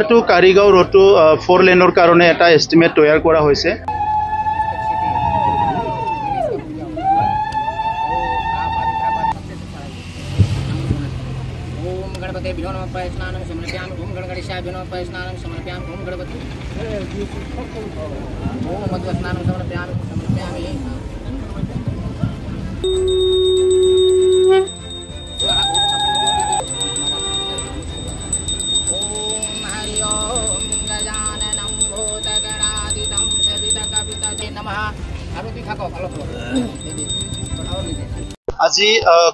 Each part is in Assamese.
এইটো কাৰিগাঁও ৰোডটো 4 লেনৰ কাৰণে এটা এষ্টিমেট তৈয়াৰ কৰা হৈছে। আজি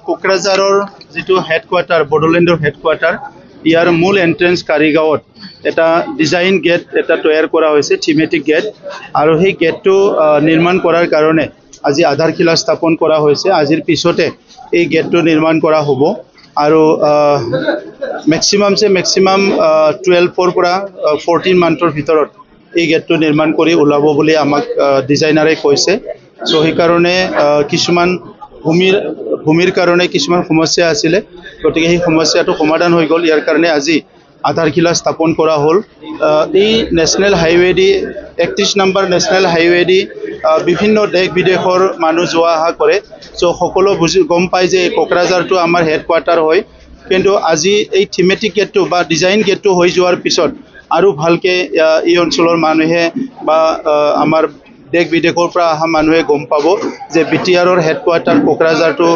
কোকৰাঝাৰৰ যেটো হেডকোৱাৰ্টাৰ বডোলেণ্ডৰ হেডকোৱাৰ্টাৰ ইয়াৰ মূল এন্ট্ৰেন্স কাৰিগাঁৱত এটা ডিজাইন গেট এটা তৈয়াৰ কৰা হৈছে থিমেটিক গেট আৰু সেই গেটটো নিৰ্মাণ কৰাৰ কাৰণে আজি আধাৰশিলা স্থাপন কৰা হৈছে। আজিৰ পিছতে এই গেটটো নিৰ্মাণ কৰা হ'ব আৰু মেক্সিমাম 12 পৰা 14 মান্থৰ ভিতৰত এই গেটটো নিৰ্মাণ কৰি ওলাব বুলি আমাক ডিজাইনাৰে কৈছে। সো সেই কাৰণে কিছুমান ভূমিৰ কাৰণে কিছুমান সমস্যা আছিল, গতিকে সেই সমস্যাটো সমাধান হৈ গ'ল। ইয়াৰ কাৰণে আজি আধাৰশিলা স্থাপন কৰা হ'ল। এই নেশ্যনেল হাইৱে দি 31 নম্বৰ নেশ্যনেল হাইৱে দি বিভিন্ন দেশ বিদেশৰ মানুহ যোৱা অহা কৰে। সো সকলো গম পায় যে কোকৰাঝাৰটো আমাৰ হেডকোৱাৰ্টাৰ হয়, কিন্তু আজি এই থিমেটিক গেটটো বা ডিজাইন গেটটো হৈ যোৱাৰ পিছত আৰু ভালকে এই অঞ্চলৰ মানুহে বা আমাৰ দেশ বিদেশৰ পৰা অহা মানুহে গম পাব যে বিটিআৰৰ হেডকোৱাৰ্টাৰ কোকৰাঝাৰটো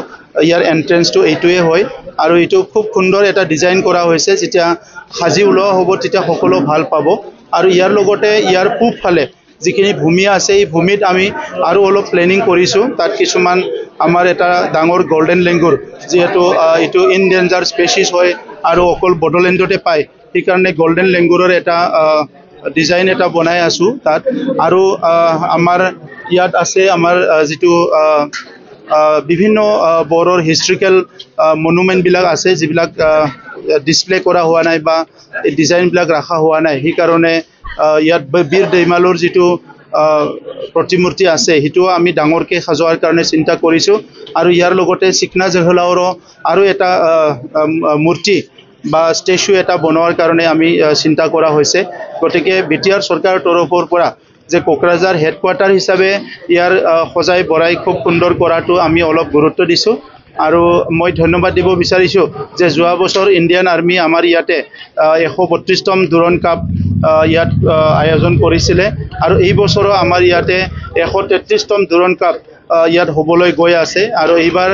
ইয়াৰ এন্ট্ৰেন্সটো এইটোৱে হয় আৰু এইটো খুব সুন্দৰ এটা ডিজাইন কৰা হৈছে। যেতিয়া সাজি ওলোৱা হ'ব তেতিয়া সকলো ভাল পাব আৰু ইয়াৰ লগতে ইয়াৰ পূবফালে যিখিনি ভূমি আছে এই ভূমিত আমি আৰু অলপ প্লেনিং কৰিছোঁ। তাত কিছুমান আমাৰ এটা ডাঙৰ গোল্ডেন লেংগুৰ যিহেতু এইটো ইনডেঞ্জাৰ স্পেচিছ হয় আৰু অকল বডোলেণ্ডতে পায়, সেইকাৰণে গোল্ডেন লেংগুৰৰ এটা ডিজাইন এটা বনাই আছো তাত। আৰু আমাৰ ইয়াত আছে আমাৰ যেটো বিভিন্ন বড়োৰ হিষ্ট্ৰিকেল মনুমেণ্টবিলাক আছে যিবিলাক ডিসপ্লে কৰা হোৱা নাই বা ডিজাইনবিলাক ৰাখা হোৱা নাই। সেইকাৰণে ইয়াত বীৰ দৈমালৰ যেটো প্ৰতিমূৰ্তি আছে সেইটো আমি ডাঙৰকৈ সজোৱাৰ কাৰণে চিন্তা কৰিছোঁ আৰু ইয়াৰ লগতে চিকনা জহলাওৰো আৰু এটা মূৰ্তি বা ষ্টেচু এটা বনোৱাৰ কাৰণে আমি চিন্তা কৰা হৈছে। গতিকে বিটিআৰ চৰকাৰৰ তৰফৰ পৰা যে কোকৰাঝাৰ হেডকোৱাৰ্টাৰ হিচাপে ইয়াৰ সজাই বৰাই খুব সুন্দৰ কৰাটো আমি অলপ গুৰুত্ব দিছোঁ। আৰু মই ধন্যবাদ দিব বিচাৰিছোঁ যে যোৱা বছৰ ইণ্ডিয়ান আৰ্মি আমাৰ ইয়াতে 132তম ডুৰণ কাপ ইয়াত আয়োজন কৰিছিলে আৰু এই বছৰো আমাৰ ইয়াতে 133তম ডুৰণ কাপ ইয়াত হ'বলৈ গৈ আছে আৰু এইবাৰ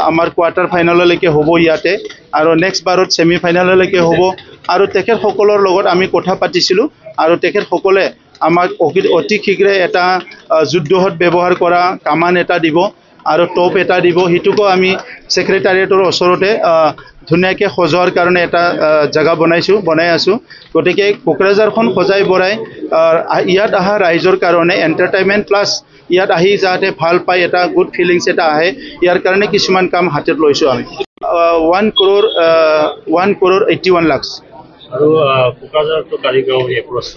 আমাৰ কোৱাৰ্টাৰ ফাইনেললৈকে হ'ব ইয়াতে আৰু নেক্সট বাৰত সেমি ফাইনেললৈকে হ'ব। আৰু তেখেতসকলৰ লগত আমি কথা পাতিছিলোঁ আৰু তেখেতসকলে আমাক অতি শীঘ্ৰে এটা যুদ্ধত ব্যৱহাৰ কৰা কামান এটা দিব আৰু টপ এটা দিব। সেইটোকো আমি সেক্ৰেটাৰিয়েটৰ ওচৰতে ধুনীয়াকৈ সজোৱাৰ কাৰণে এটা জায়গা বনাই আছোঁ। গতিকে কোকৰাঝাৰখন সজাই বৰাই ইয়াত অহা ৰাইজৰ কাৰণে এণ্টাৰটেইনমেণ্ট প্লাছ ইয়াত আহি যাতে ভাল পায় এটা গুড ফিলিংছ এটা আহে, ইয়াৰ কাৰণে কিছুমান কাম হাতত লৈছোঁ আমি। 1 crore 81 lakhs। আৰু কোকৰাঝাৰটো কাৰিগাঁও এপ্ৰ'চ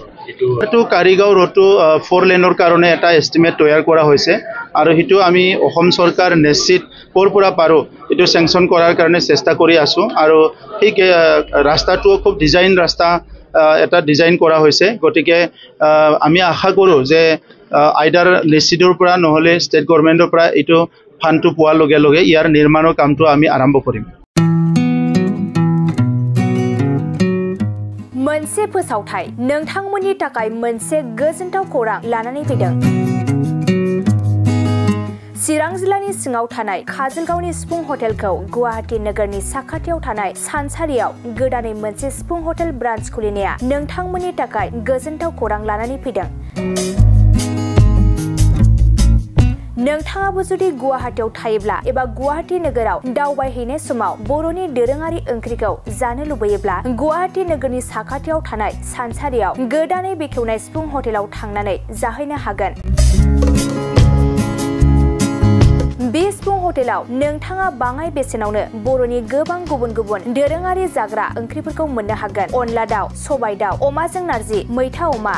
এইটো কাৰিগাঁও ৰোডটো 4 লেনৰ কাৰণে এটা এষ্টিমেট তৈয়াৰ কৰা হৈছে আৰু সেইটো আমি অসম চৰকাৰ নিশ্চিত ক'ৰ পৰা পাৰোঁ এইটো চেংচন কৰাৰ কাৰণে চেষ্টা কৰি আছোঁ আৰু সেই ৰাস্তাটো খুব ডিজাইন ৰাস্তা এটা ডিজাইন কৰা হৈছে। গতিকে আমি আশা কৰোঁ যে আইদাৰ নিশ্চিতৰ পৰা নহ'লে ষ্টেট গভৰ্ণমেণ্টৰ পৰা এইটো ফাণ্ডটো পোৱাৰ লগে লগে ইয়াৰ নিৰ্মাণৰ কামটো আমি আৰম্ভ কৰিম। मोनसे फोसावथाय नोंथांमोननि थाखाय मोनसे गोजोनथाव खौरां लानानै फैदों। चिरां जिल्लानि सिङाव थानाय काजलगावनि सिफुं हटेलखौ गुवाहाटी नोगोरनि साखाथियाव थानाय सानसारियाव गोदानै मोनसे सिफुं हटेल ब्रान्च खुलिनाया नोंथांमोननि थाखाय गोजोनथाव खौरां लानानै फैदों। नोंथाङाबो जुदि गुवाहाटीयाव थायोब्ला एबा गुवाहाटी नोगोराव दावबायहैनाय समाव बर'नि दोरोङारि ओंख्रिखौ जानो लुबैयोब्ला गुवाहाटी नोगोरनि साखाथियाव थानाय सानसारियाव गोदानै बेखेवनाय सिफुं हटेलाव थांनानै जाहैनो हागोन। बे सिफुं हटेलाव नोंथाङा बाङाय बेसेनावनो बर'नि गोबां गुबुन गुबुन दोरोङारि जाग्रा ओंख्रिफोरखौ मोननो हागोन। अनला दाउ, सबाय दाउ, अमाजों नारजि, मैथा अमा,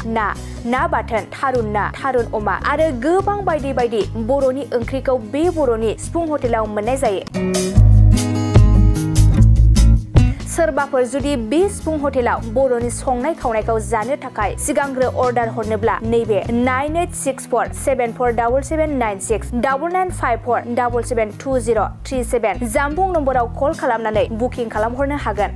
ना बाथोन, थारुन ना, थारुन अमा आरो गोबां बायदि बायदि बर'नि ओंख्रिखौ बे बर'नि सिफुं हटेलाव मोननाय जायो। सोरबाफोर जुदि बे सिफुं हटेलाव बर'नि संनाय खावनायखौ जानो थाखाय सिगांग्रो अर्डार हरनोब्ला नैबे 9864747796 9954772037 जानबुं नम्बराव कल खालामनानै बुकिं खालामहरनो हागोन।